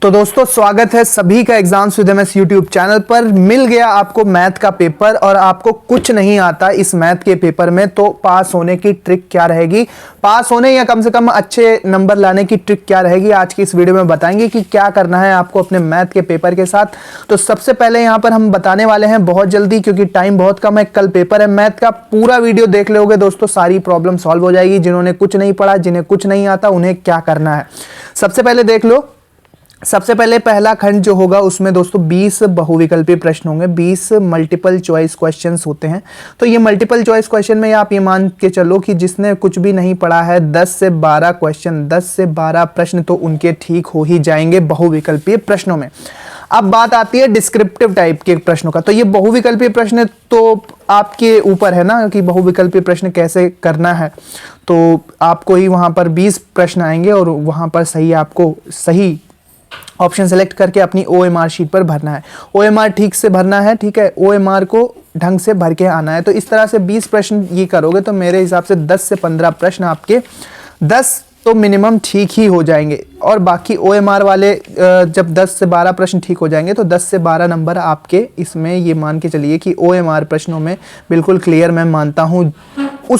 तो दोस्तों स्वागत है सभी का exams with MS YouTube channel पर। मिल गया आपको मैथ का पेपर और आपको कुछ नहीं आता इस मैथ के पेपर में, तो पास होने की ट्रिक क्या रहेगी, पास होने या कम से कम अच्छे नंबर लाने की ट्रिक क्या रहेगी, आज की इस वीडियो में बताएंगे कि क्या करना है आपको अपने मैथ के पेपर के साथ। तो सबसे पहले यहाँ पर हम बताने वाले हैं बहुत जल्दी, क्योंकि टाइम बहुत कम है, कल पेपर है मैथ का। पूरा वीडियो देख लोगे दोस्तों, सारी प्रॉब्लम सॉल्व हो जाएगी। जिन्होंने कुछ नहीं पढ़ा, जिन्हें कुछ नहीं आता, उन्हें क्या करना है सबसे पहले देख लो। सबसे पहले पहला खंड जो होगा उसमें दोस्तों 20 बहुविकल्पीय प्रश्न होंगे, 20 मल्टीपल चॉइस क्वेश्चंस होते हैं। तो ये मल्टीपल चॉइस क्वेश्चन में आप ये मान के चलो कि जिसने कुछ भी नहीं पढ़ा है 10 से 12 क्वेश्चन, 10 से 12 प्रश्न तो उनके ठीक हो ही जाएंगे बहुविकल्पीय प्रश्नों में। अब बात आती है डिस्क्रिप्टिव टाइप के प्रश्नों का। तो ये बहुविकल्पीय प्रश्न तो आपके ऊपर है ना कि बहुविकल्पीय प्रश्न कैसे करना है। तो आपको ही वहां पर 20 प्रश्न आएंगे और वहां पर आपको सही ऑप्शन सेलेक्ट करके अपनी OMR शीट पर भरना है। OMR ठीक से भरना है, ठीक है, OMR को ढंग से भर के आना है। तो इस तरह से 20 प्रश्न ये करोगे तो मेरे हिसाब से 10 से 15 प्रश्न आपके 10 तो मिनिमम ठीक ही हो जाएंगे। और बाकी OMR वाले जब 10 से 12 प्रश्न ठीक हो जाएंगे तो 10 से 12 नंबर आपके इसमें ये मान के चलिए कि OMR प्रश्नों में बिल्कुल क्लियर मैं मानता हूँ। हर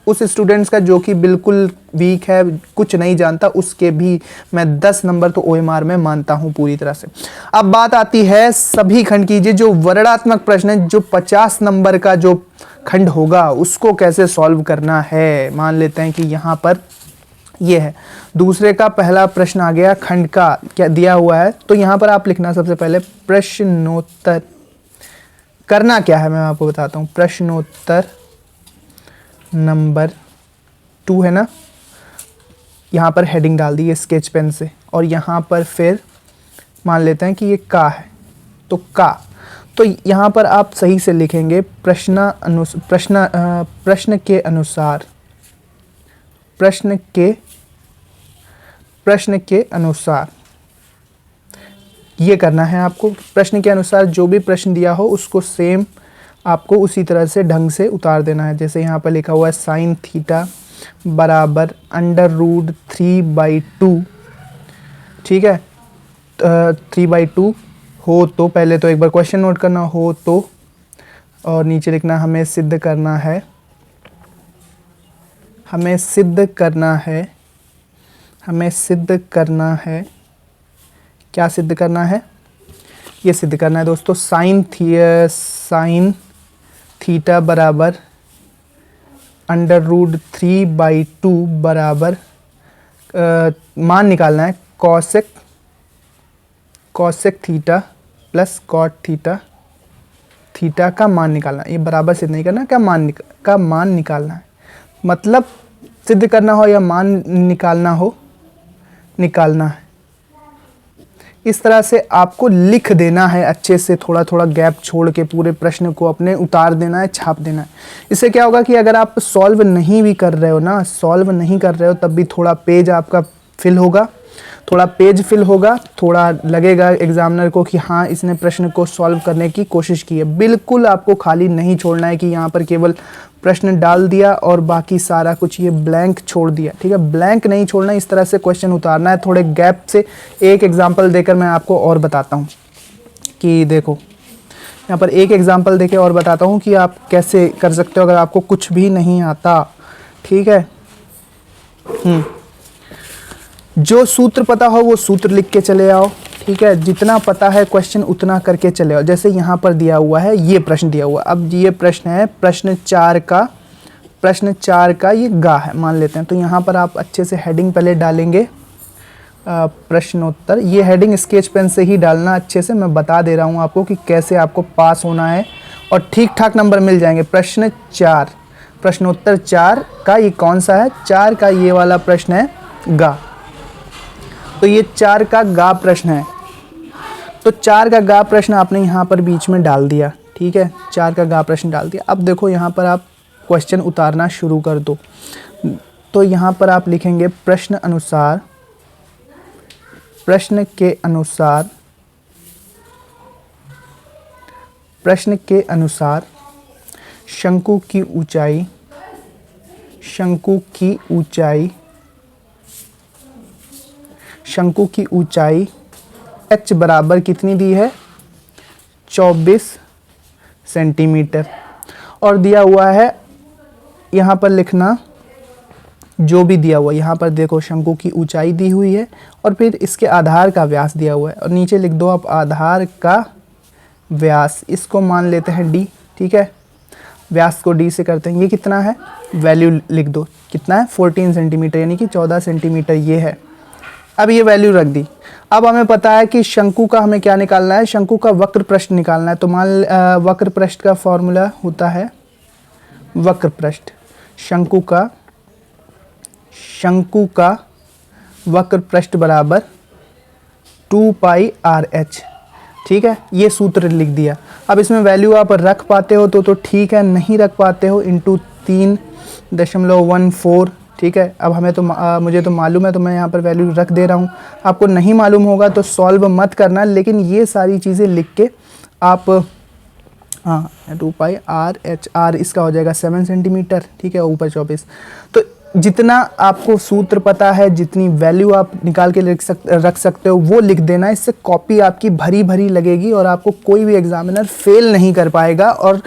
उस स्टूडेंट्स का जो कि बिल्कुल वीक है, कुछ नहीं जानता, उसके भी मैं 10 नंबर तो OMR में मानता हूं पूरी तरह से। अब बात आती है सभी खंड कीजिए, जो वर्णात्मक प्रश्न है, जो 50 नंबर का जो खंड होगा उसको कैसे सॉल्व करना है। मान लेते हैं कि यहां पर ये है, दूसरे का पहला प्रश्न आ गया, खंड का क्या दिया हुआ है। तो यहां पर आप लिखना सबसे पहले प्रश्नोत्तर। करना क्या है मैं आपको बताता हूं। प्रश्नोत्तर नंबर 2 है ना, यहाँ पर हेडिंग डाल दी है स्केच पेन से, और यहाँ पर फिर मान लेते हैं कि ये का है, तो का। तो यहाँ पर आप सही से लिखेंगे प्रश्न के अनुसार, प्रश्न के अनुसार ये करना है आपको। प्रश्न के अनुसार जो भी प्रश्न दिया हो उसको सेम आपको उसी तरह से ढंग से उतार देना है। जैसे यहाँ पर लिखा हुआ है साइन थीटा बराबर √3/2, ठीक है। 3/2 हो तो पहले तो एक बार क्वेश्चन नोट करना, हो तो, और नीचे लिखना हमें सिद्ध करना है, हमें सिद्ध करना है, हमें सिद्ध करना है। क्या सिद्ध करना है? ये सिद्ध करना है दोस्तों साइन थीटा बराबर √3/2 बराबर मान निकालना है cosec theta plus cot theta, theta का मान निकालना है। ये बराबर सिद्ध नहीं करना, का मान निकालना है। मतलब सिद्ध करना हो या मान निकालना हो, निकालना है। इस तरह से आपको लिख देना है अच्छे से, थोड़ा थोड़ा गैप छोड़ के पूरे प्रश्न को अपने उतार देना है, छाप देना है। इससे क्या होगा कि अगर आप सॉल्व नहीं भी कर रहे हो ना, सॉल्व नहीं कर रहे हो, तब भी थोड़ा पेज आपका फिल होगा, थोड़ा पेज फिल होगा, थोड़ा लगेगा एग्जामिनर को कि हाँ इसने प्रश्न को सॉल्व करने की कोशिश की है। बिल्कुल आपको खाली नहीं छोड़ना है कि यहाँ पर केवल प्रश्न डाल दिया और बाकी सारा कुछ ये ब्लैंक छोड़ दिया, ठीक है। ब्लैंक नहीं छोड़ना, इस तरह से क्वेश्चन उतारना है थोड़े गैप से। एक एग्जाम्पल देकर मैं आपको और बताता हूँ कि देखो, यहाँ पर एक एग्जाम्पल देके और बताता हूँ कि आप कैसे कर सकते हो अगर आपको कुछ भी नहीं आता, ठीक है। जो सूत्र पता हो वो सूत्र लिख के चले आओ, ठीक है। जितना पता है क्वेश्चन उतना करके चले आओ। जैसे यहाँ पर दिया हुआ है, ये प्रश्न दिया हुआ, अब ये प्रश्न है प्रश्न 4 का ये गा है मान लेते हैं। तो यहाँ पर आप अच्छे से हेडिंग पहले डालेंगे प्रश्नोत्तर। ये हेडिंग स्केच पेन से ही डालना अच्छे से, मैं बता दे रहा हूँ आपको कि कैसे आपको पास होना है और ठीक ठाक नंबर मिल जाएंगे। प्रश्न 4, प्रश्नोत्तर 4 का ये कौन सा है? 4 का ये वाला प्रश्न है गा। तो ये 4 का गा प्रश्न है, तो 4 का गा प्रश्न आपने यहाँ पर बीच में डाल दिया, ठीक है। 4 का गा प्रश्न डाल दिया। अब देखो यहाँ पर आप क्वेश्चन उतारना शुरू कर दो। तो यहाँ पर आप लिखेंगे प्रश्न के अनुसार शंकु की ऊंचाई शंकु की ऊंचाई h बराबर कितनी दी है, 24 सेंटीमीटर। और दिया हुआ है, यहाँ पर लिखना जो भी दिया हुआ है, यहाँ पर देखो शंकु की ऊंचाई दी हुई है और फिर इसके आधार का व्यास दिया हुआ है और नीचे लिख दो आप आधार का व्यास, इसको मान लेते हैं d, ठीक है। व्यास को d से करते हैं, ये कितना है, वैल्यू लिख दो, कितना है 14 सेंटीमीटर यानी कि 14 सेंटीमीटर ये है। अब ये वैल्यू रख दी। अब हमें पता है कि शंकु का हमें क्या निकालना है, शंकु का वक्र पृष्ठ निकालना है। तो वक्र पृष्ठ का फॉर्मूला होता है वक्र पृष्ठ, शंकु का वक्र पृष्ठ बराबर 2πr/h, ठीक है। ये सूत्र लिख दिया। अब इसमें वैल्यू आप रख पाते हो तो ठीक है, नहीं रख पाते हो इंटू 3.14, ठीक है। अब हमें तो मुझे तो मालूम है तो मैं यहाँ पर वैल्यू रख दे रहा हूँ। आपको नहीं मालूम होगा तो सॉल्व मत करना, लेकिन ये सारी चीज़ें लिख के आप 2πr/h, r इसका हो जाएगा 7 सेंटीमीटर, ठीक है, ऊपर 24। तो जितना आपको सूत्र पता है, जितनी वैल्यू आप निकाल के रख सकते हो वो लिख देना। इससे कॉपी आपकी भरी भरी लगेगी और आपको कोई भी एग्जामिनर फेल नहीं कर पाएगा। और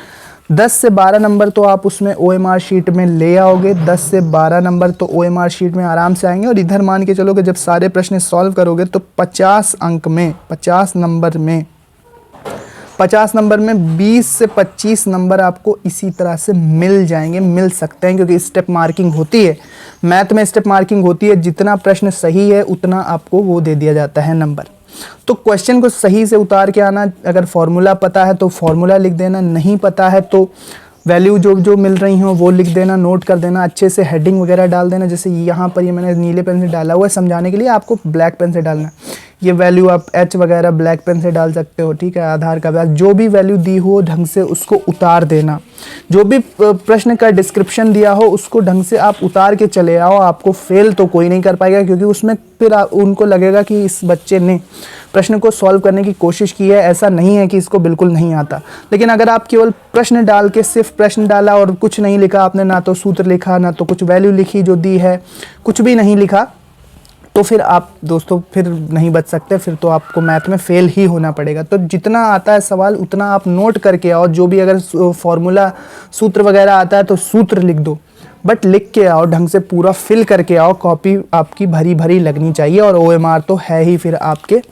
10 से 12 नंबर तो आप उसमें OMR शीट में ले आओगे, 10 से 12 नंबर तो OMR शीट में आराम से आएंगे। और इधर मान के चलो कि जब सारे प्रश्न सॉल्व करोगे तो 50 अंक में, 50 नंबर में 20 से 25 नंबर आपको इसी तरह से मिल जाएंगे, मिल सकते हैं, क्योंकि स्टेप मार्किंग होती है, मैथ में स्टेप मार्किंग होती है। जितना प्रश्न सही है उतना आपको वो दे दिया जाता है नंबर। तो क्वेश्चन को सही से उतार के आना। अगर फॉर्मूला पता है तो फॉर्मूला लिख देना, नहीं पता है तो वैल्यू जो मिल रही हो वो लिख देना, नोट कर देना, अच्छे से हेडिंग वगैरह डाल देना। जैसे यहाँ पर ये मैंने नीले पेन से डाला हुआ है, समझाने के लिए आपको ब्लैक पेन से डालना। ये वैल्यू आप h वगैरह ब्लैक पेन से डाल सकते हो, ठीक है। आधार का व्यास, जो भी वैल्यू दी हो ढंग से उसको उतार देना। जो भी प्रश्न का डिस्क्रिप्शन दिया हो उसको ढंग से आप उतार के चले आओ। आपको फेल तो कोई नहीं कर पाएगा, क्योंकि उसमें फिर उनको लगेगा कि इस बच्चे ने प्रश्न को सॉल्व करने की कोशिश की है, ऐसा नहीं है कि इसको बिल्कुल नहीं आता। लेकिन अगर आप केवल प्रश्न डाल के, सिर्फ प्रश्न डाला और कुछ नहीं लिखा आपने, ना तो सूत्र लिखा ना तो कुछ वैल्यू लिखी जो दी है, कुछ भी नहीं लिखा, तो फिर आप दोस्तों फिर नहीं बच सकते, फिर तो आपको मैथ में फेल ही होना पड़ेगा। तो जितना आता है सवाल उतना आप नोट करके आओ। जो भी अगर फॉर्मूला सूत्र वगैरह आता है तो सूत्र लिख दो, बट लिख के आओ, ढंग से पूरा फिल करके आओ। कॉपी आपकी भरी भरी लगनी चाहिए और OMR तो है ही फिर आपके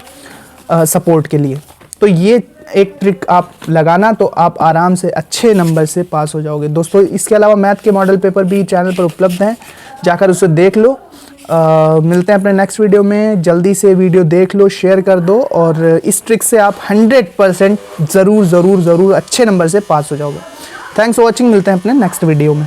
सपोर्ट के लिए। तो ये एक ट्रिक आप लगाना तो आप आराम से अच्छे नंबर से पास हो जाओगे दोस्तों। इसके अलावा मैथ के मॉडल पेपर भी चैनल पर उपलब्ध हैं, जाकर उसे देख लो। मिलते हैं अपने नेक्स्ट वीडियो में। जल्दी से वीडियो देख लो, शेयर कर दो और इस ट्रिक से आप 100% ज़रूर अच्छे नंबर से पास हो जाओगे। थैंक्स फॉर वॉचिंग, मिलते हैं अपने नेक्स्ट वीडियो में।